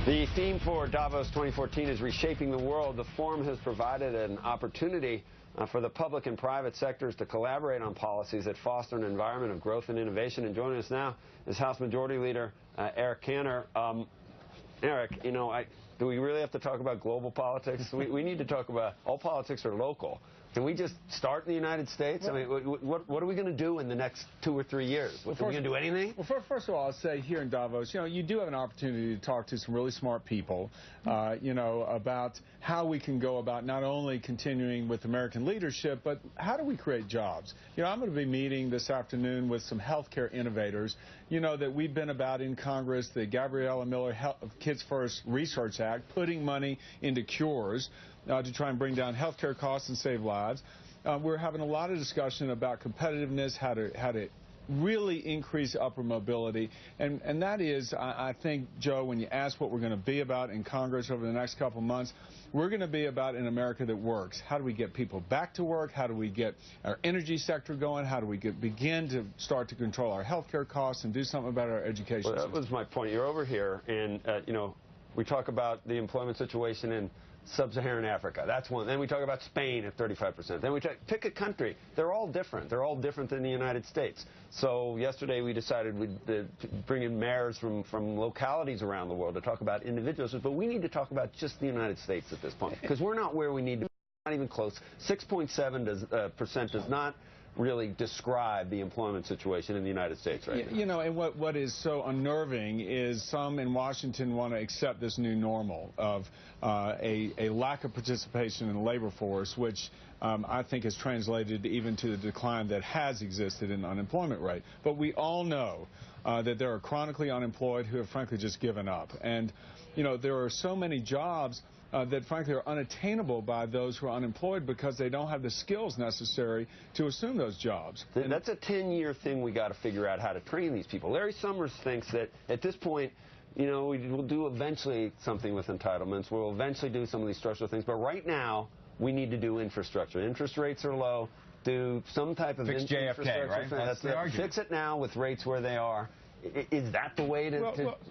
The theme for Davos 2014 is reshaping the world. The forum has provided an opportunity for the public and private sectors to collaborate on policies that foster an environment of growth and innovation. And joining us now is House Majority Leader Eric Cantor. Eric, do we really have to talk about global politics? We need to talk about all politics are local. Can we just start in the United States? I mean, what are we going to do in the next 2 or 3 years? Are we going to do anything? Well, first of all, I'll say here in Davos, you do have an opportunity to talk to some really smart people, about how we can go about not only continuing with American leadership, but how do we create jobs? I'm going to be meeting this afternoon with some healthcare innovators, that we've been about in Congress, the Gabriella Miller Kids First Research Act, putting money into cures to try and bring down healthcare costs and save lives. We're having a lot of discussion about competitiveness, how to really increase upper mobility. And that is, I think, Joe, when you ask what we're going to be about in Congress over the next couple months, we're going to be about an America that works. How do we get people back to work? How do we get our energy sector going? How do we begin to start to control our healthcare costs and do something about our education system? That was my point. You're over here, and, we talk about the employment situation in Sub-Saharan Africa. That's one. Then we talk about Spain at 35%. Then we pick a country. They're all different. They're all different than the United States. So yesterday we decided we'd bring in mayors from localities around the world to talk about individuals. But we need to talk about just the United States at this point, because we're not where we need to be. Not even close. 6.7% does not really describe the employment situation in the United States right now. And what is so unnerving is some in Washington want to accept this new normal of a lack of participation in the labor force, which I think has translated even to the decline that has existed in the unemployment rate. But we all know that there are chronically unemployed who have frankly just given up. And, there are so many jobs that, frankly, are unattainable by those who are unemployed because they don't have the skills necessary to assume those jobs. That's a 10-year thing we got to figure out how to train these people. Larry Summers thinks that at this point, we'll do eventually something with entitlements. We'll eventually do some of these structural things. But right now, we need to do infrastructure. Interest rates are low. Do some type of fix JFK, right? That's the argument. Fix it now with rates where they are. Is that the way to...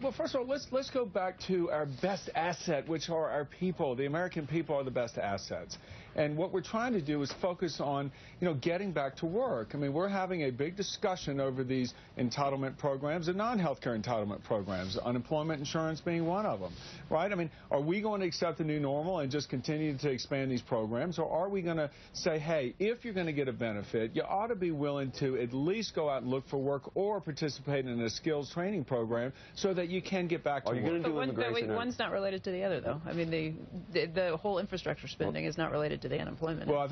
Well, first of all, let's go back to our best asset, which are our people. The American people are the best assets. And what we're trying to do is focus on, getting back to work. I mean, we're having a big discussion over these entitlement programs and non-healthcare entitlement programs, unemployment insurance being one of them, right? I mean, are we going to accept the new normal and just continue to expand these programs, or are we going to say, hey, if you're going to get a benefit, you ought to be willing to at least go out and look for work or participate in a skills training program so that you can get back to work. But one's not related to the other, though. I mean, the whole infrastructure spending is not related to the unemployment. Well, I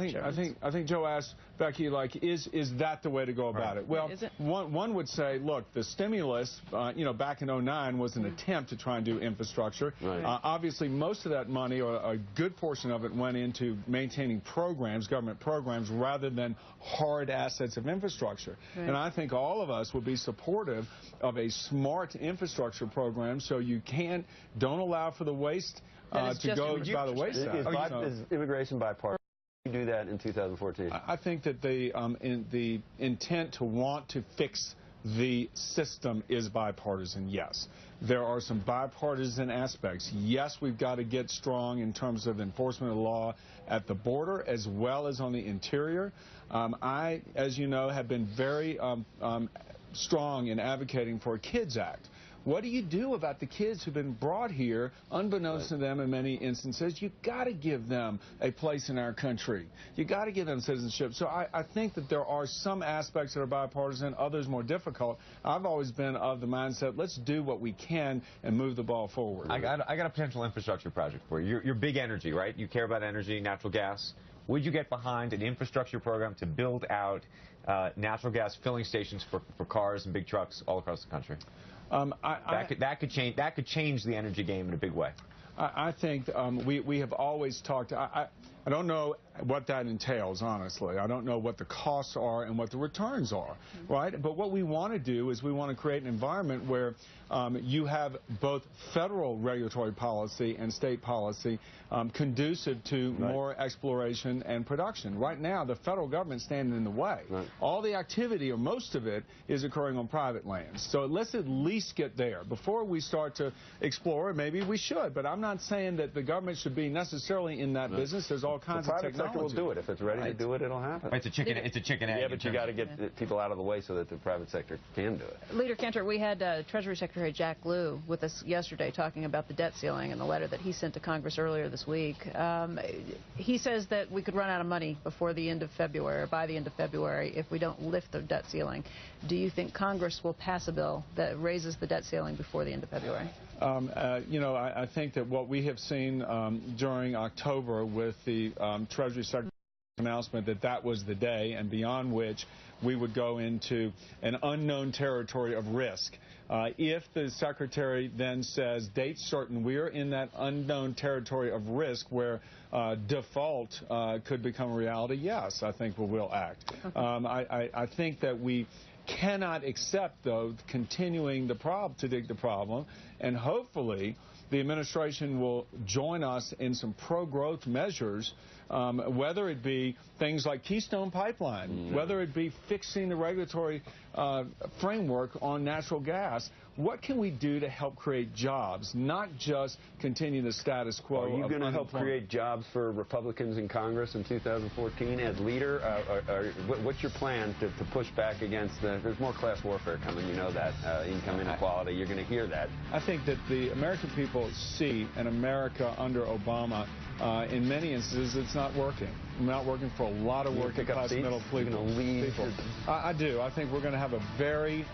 think Joe asked Becky, is that the way to go about it? Well, one would say, look, the stimulus, back in 2009 was an attempt to try and do infrastructure. Right. Obviously, most of that money, or a good portion of it, went into maintaining programs, government programs, rather than hard assets of infrastructure. Right. And I think all of us would be supportive of a smart infrastructure program, so you don't allow for the waste to go by the wayside. Is immigration bipartisan? You do that in 2014? I think that the intent to want to fix the system is bipartisan, yes. There are some bipartisan aspects. Yes, we've got to get strong in terms of enforcement of the law at the border as well as on the interior. I, as you know, have been very strong in advocating for a KIDS Act. What do you do about the kids who've been brought here, unbeknownst to them in many instances? You've got to give them a place in our country. You've got to give them citizenship. So I think that there are some aspects that are bipartisan, others more difficult. I've always been of the mindset, let's do what we can and move the ball forward. I got a potential infrastructure project for you. You're big energy, right? You care about energy, natural gas. Would you get behind an infrastructure program to build out natural gas filling stations for cars and big trucks all across the country? That could change the energy game in a big way. I think we have always talked. I don't know what that entails, honestly. I don't know what the costs are and what the returns are, right? But what we want to do is we want to create an environment where you have both federal regulatory policy and state policy conducive to more exploration and production. Right now, the federal government's standing in the way. All the activity, or most of it, is occurring on private lands. So let's at least get there. Before we start to explore, maybe we should, but I'm not saying that the government should be necessarily in that business. There's all kinds of technology. The private sector will do it. If it's ready to do it, it'll happen. It's a chicken egg. Yeah, but you got to get people out of the way so that the private sector can do it. Leader Cantor, we had Treasury Secretary Jack Lew with us yesterday talking about the debt ceiling and the letter that he sent to Congress earlier this week. He says that we could run out of money before the end of February, or by the end of February, if we don't lift the debt ceiling. Do you think Congress will pass a bill that raises the debt ceiling before the end of February? You know, I think that what we have seen during October with the Treasury Secretary's announcement that was the day, and beyond which we would go into an unknown territory of risk. If the Secretary then says, date certain, we are in that unknown territory of risk where default could become a reality, yes, I think we will act. I think that we cannot accept, though, continuing to dig the problem, and hopefully the administration will join us in some pro-growth measures, whether it be things like Keystone Pipeline, whether it be fixing the regulatory framework on natural gas. What can we do to help create jobs, not just continue the status quo? Are you going to help create jobs for Republicans in Congress in 2014 as leader? What's your plan to push back against there's more class warfare coming, you know that, income inequality, you're going to hear that. I think that the American people see an America under Obama, in many instances, it's not working. Not working for a lot of working class middle people. I do. I think we're going to have a very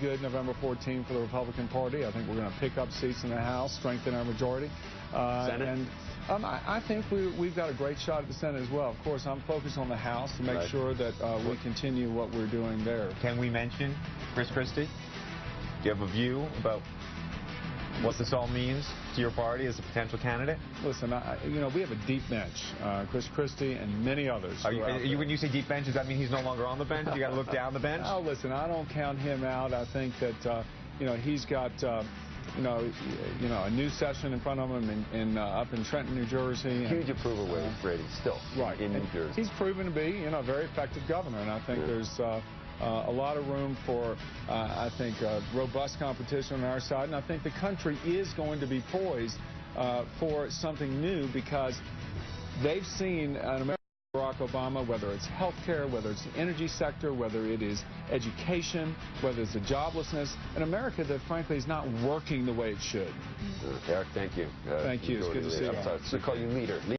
good November 14 for the Republican Party. I think we're going to pick up seats in the House, strengthen our majority. Senate? And I think we've got a great shot at the Senate as well. Of course, I'm focused on the House to make sure that we continue what we're doing there. Can we mention Chris Christie? Do you have a view about what this all means to your party as a potential candidate? Listen, you know, we have a deep bench. Chris Christie and many others. When you say deep bench, does that mean he's no longer on the bench? You got to look down the bench? Oh, listen, I don't count him out. I think that you know, he's got you know, a new session in front of him up in Trenton, New Jersey. Huge approval rating still. Right. In New Jersey. He's proven to be, you know, a very effective governor, and I think there's a lot of room for, I think, robust competition on our side. And I think the country is going to be poised for something new, because they've seen an American Barack Obama, whether it's health care, whether it's the energy sector, whether it is education, whether it's the joblessness, an America that, frankly, is not working the way it should. Eric, thank you. Thank you. It's good to see you. I'm sorry. We call you Leader.